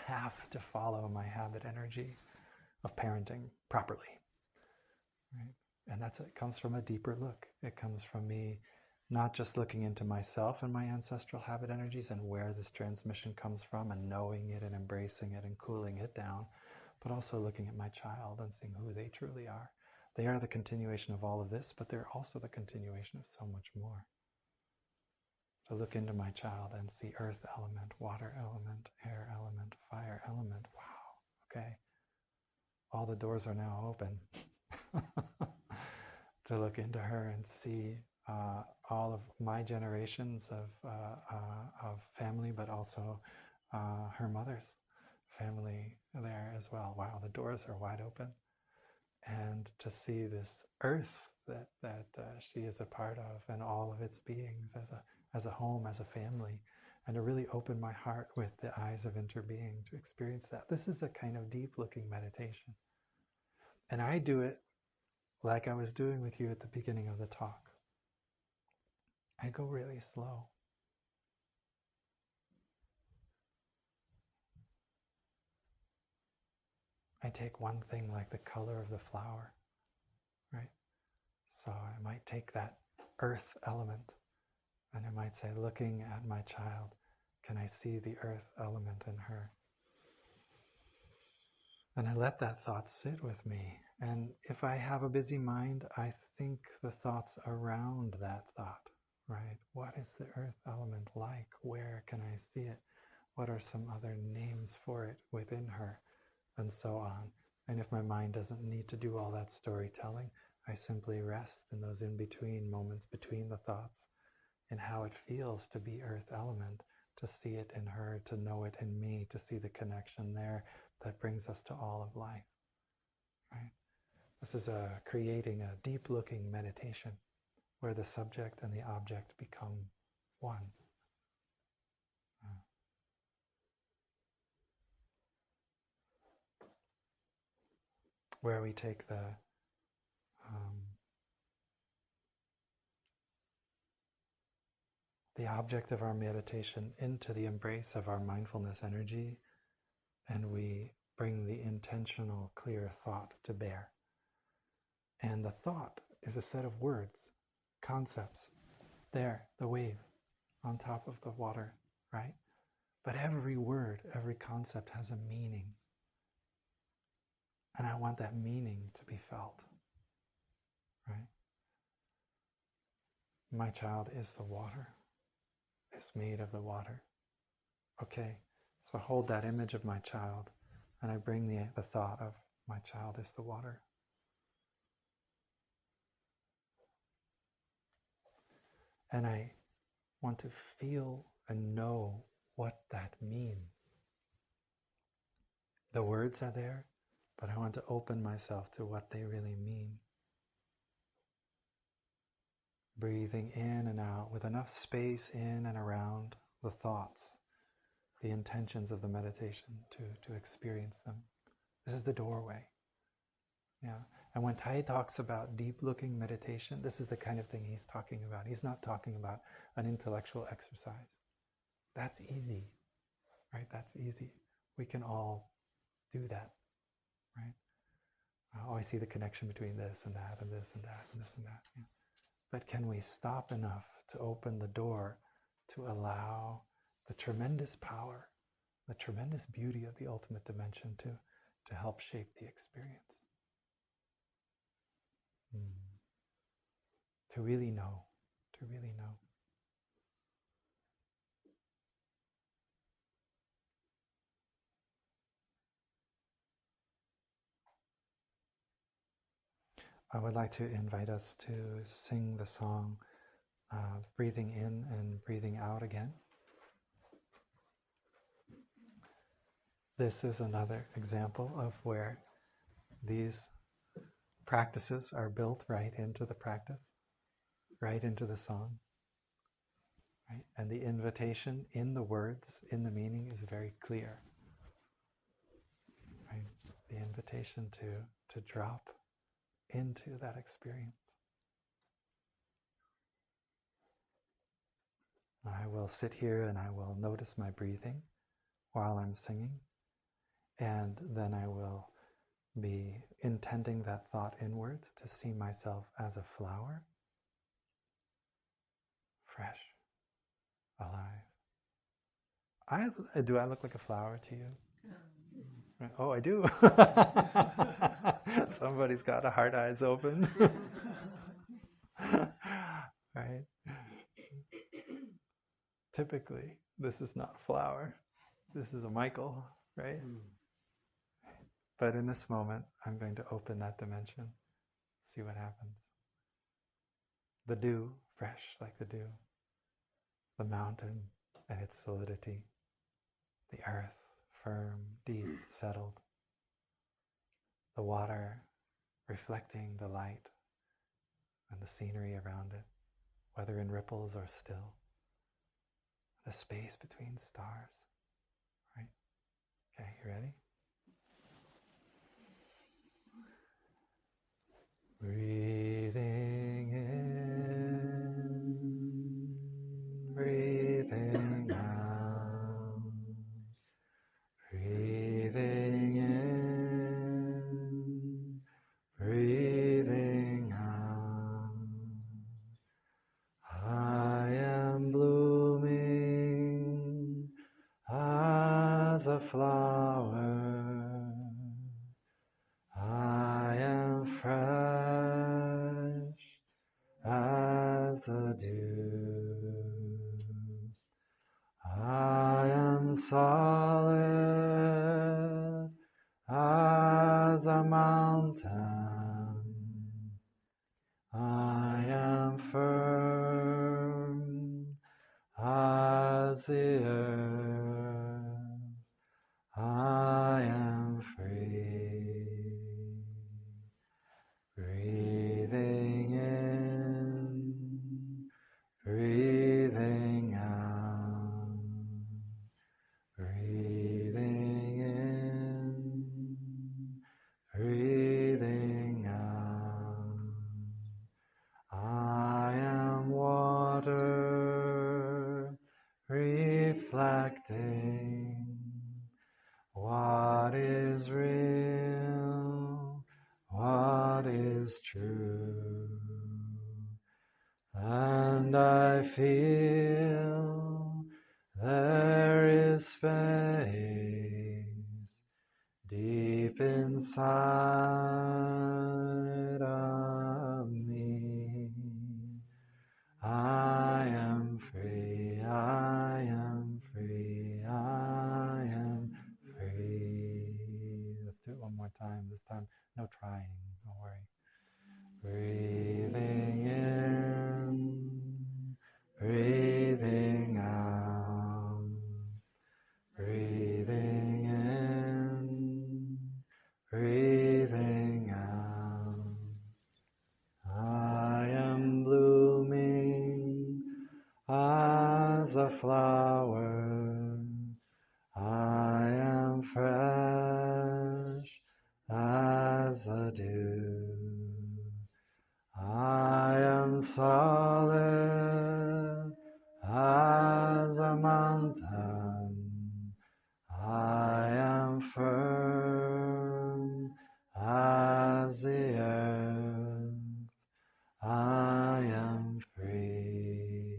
S1: have to follow my habit energy of parenting properly. Right? And it comes from a deeper look. It comes from me not just looking into myself and my ancestral habit energies and where this transmission comes from and knowing it and embracing it and cooling it down, but also looking at my child and seeing who they truly are. They are the continuation of all of this, but they're also the continuation of so much more. To look into my child and see earth element, water element, air element, fire element. Wow, okay. All the doors are now open. To look into her and see all of my generations of family, but also her mother's family there as well. Wow, the doors are wide open. And to see this earth that she is a part of and all of its beings as a home, as a family, and to really open my heart with the eyes of interbeing to experience that. This is a kind of deep-looking meditation. And I do it like I was doing with you at the beginning of the talk. I go really slow. I take one thing like the color of the flower, right? So I might take that earth element and I might say, looking at my child, can I see the earth element in her? And I let that thought sit with me. And if I have a busy mind, I think the thoughts around that thought, right? What is the earth element like? Where can I see it? What are some other names for it within her? And so on. And if my mind doesn't need to do all that storytelling, I simply rest in those in-between moments between the thoughts and how it feels to be earth element, to see it in her, to know it in me, to see the connection there that brings us to all of life. Right? This is creating a deep-looking meditation where the subject and the object become one. Where we take the object of our meditation into the embrace of our mindfulness energy, and we bring the intentional, clear thought to bear. And the thought is a set of words, concepts, there, the wave on top of the water, right? But every word, every concept has a meaning. And I want that meaning to be felt, right? My child is the water. It's made of the water. Okay, so I hold that image of my child and I bring the thought of my child is the water. And I want to feel and know what that means. The words are there, but I want to open myself to what they really mean. Breathing in and out with enough space in and around the thoughts, the intentions of the meditation to experience them. This is the doorway. Yeah. And when Tai talks about deep-looking meditation, this is the kind of thing he's talking about. He's not talking about an intellectual exercise. That's easy, right? That's easy. We can all do that, right? Oh, I see the connection between this and that and this and that and this and that. Yeah. But can we stop enough to open the door to allow the tremendous power, the tremendous beauty of the ultimate dimension to help shape the experience? To really know, to really know. I would like to invite us to sing the song breathing in and breathing out again. This is another example of where these practices are built right into the practice, right into the song. Right? And the invitation in the words, in the meaning, is very clear. Right? The invitation to drop into that experience. I will sit here and I will notice my breathing while I'm singing, and then I will be intending that thought inwards to see myself as a flower, fresh, alive. Do I look like a flower to you? Oh, I do. Somebody's got a heart eyes open. Right? Typically, this is not a flower. This is a Michael, right? But in this moment, I'm going to open that dimension, see what happens. The dew, fresh like the dew. The mountain and its solidity. The earth, firm, deep, settled. The water reflecting the light and the scenery around it, whether in ripples or still. The space between stars. Right? Okay, you ready? Breathing in, breathing out. Breathing in, breathing out. I am blooming as a flower. I am fresh as a dew. I am solid as a mountain. I am firm as the earth. I am free. Breathing in, breathing out. Breathing in, breathing out. I am water reflecting what is real, what is true. And I feel there is space deep inside of me. I am free, I am free, I am free. Let's do it one more time. This time, no trying, don't worry. Breathing in, breathing out. Breathing in, breathing out. I am blooming as a flower. I am fresh as the dew. solid as a mountain. I am firm as the earth. I am free.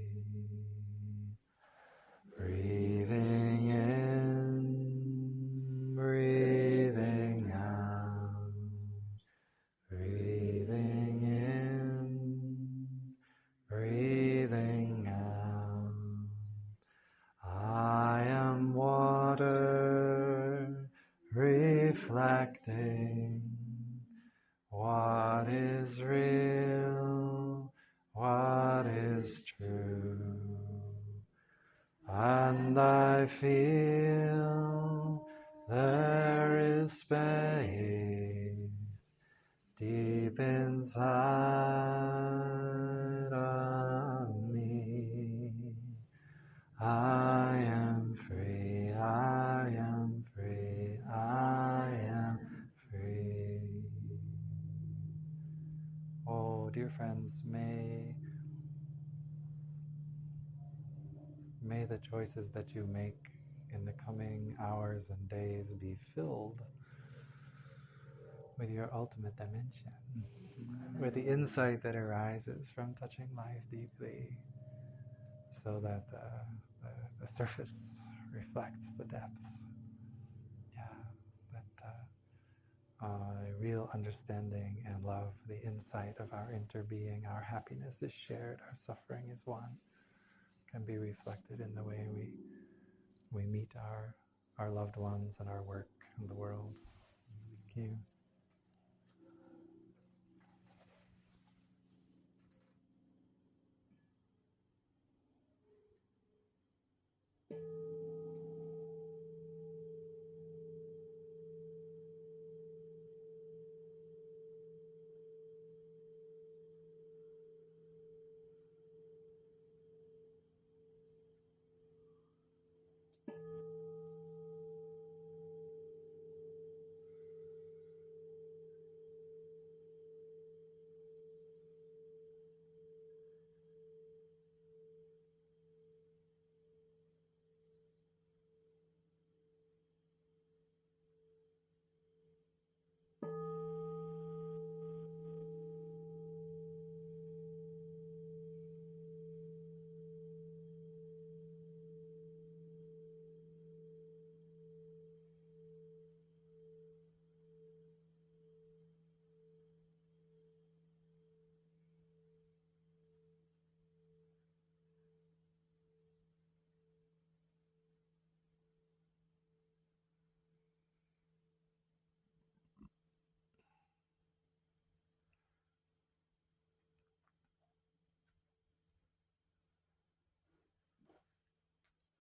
S1: Breathing in, breathing out. Breathing in, breathing out. I am water reflecting what is real, what is true. And I feel there is space deep inside of me. I am free, I am free, I am free. Oh, dear friends, may the choices that you make in the coming hours and days be filled with your ultimate dimension, with the insight that arises from touching life deeply, so that the surface reflects the depths. Yeah, that real understanding and love, the insight of our interbeing, our happiness is shared, our suffering is one, can be reflected in the way we meet our loved ones and our work in the world. Thank you.